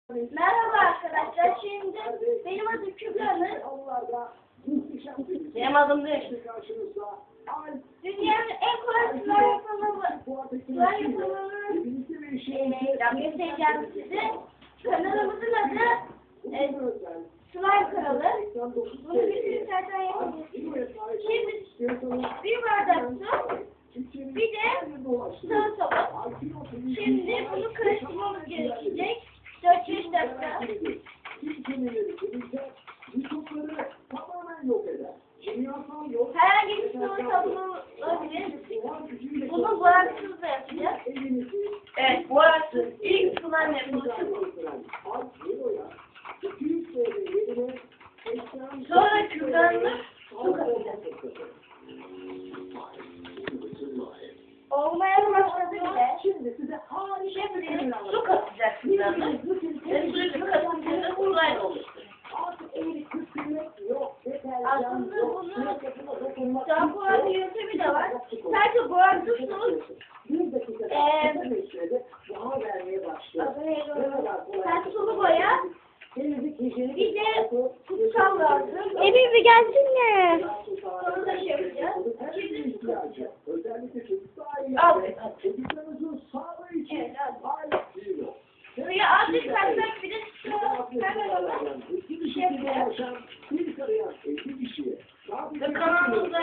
Merhaba arkadaşlar. Şimdi benim adım Kübra'nın. Benim adım değil. Dünyanın en kolay slime yapımını göstereceğim size. Kanalımızın adı Slime Kralı. Bunu bir sürü zaten yapabilirsiniz. Şimdi bir bardak su, bir de salatalık. Şimdi bunu karıştırmamız gerekecek. 4-5 dakika. Herhangi bir sıvı sabunu olabilir. Bunu boyaksız da yapacağız. Evet, boyaksız. İlk slime yapılışı bu. Sonra kürdanla su katacağız. Olmaya başladı bile. Şimdi su katacak kürdanla. Ve suyu katınca da slime olur. Aslında bunun daha kolay bir yöntemi de var. Sadece boyaksız su, sen sulu boya, bir de tutkal lazım. Emin bir gelsene. Onu da şey yapacağız. Şimdi su katacağız. Al. Evet, al. Suyu azıcık katsak bir de hemen ona şey yapacağız. Ve kanalımıza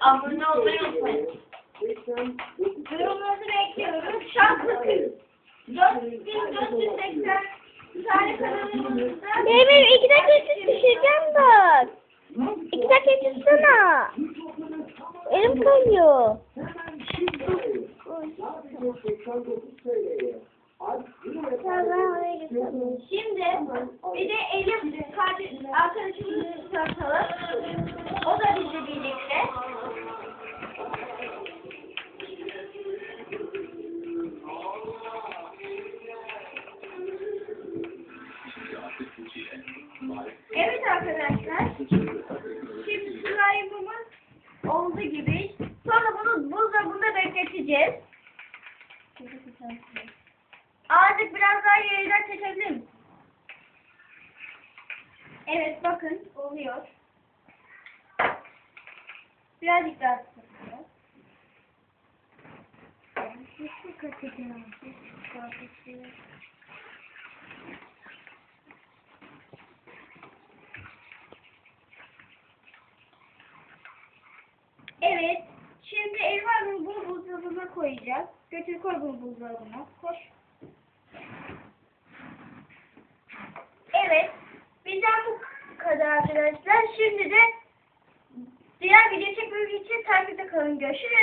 abone olmayı unutmayın. Yorumlarınızı bekliyoruz. Şanslısınız. 4480 tane kanalımızda. Emin 2 dakika düşeceğim bak. 2 dakika tutsana. Elim kayıyor. Şimdi bir de Elif arkadaşımızı tutartalım. O da bizle birlikte. Evet arkadaşlar. Şimdi slime'ımız olduğu gibi. Sonra bunu buzdolabında bekleteceğiz. Artık biraz daha yerden çekebilir misin? Evet bakın oluyor. Birazcık daha sıkıyor. Evet. Şimdi Elif Hanım bunu buzdolabına koyacağız. Götür koy bunu buzdolabına. Koş. Evet. Bizden bu kadar arkadaşlar. Şimdi de diğer video çekmemiz için takipte kalın. Görüşürüz.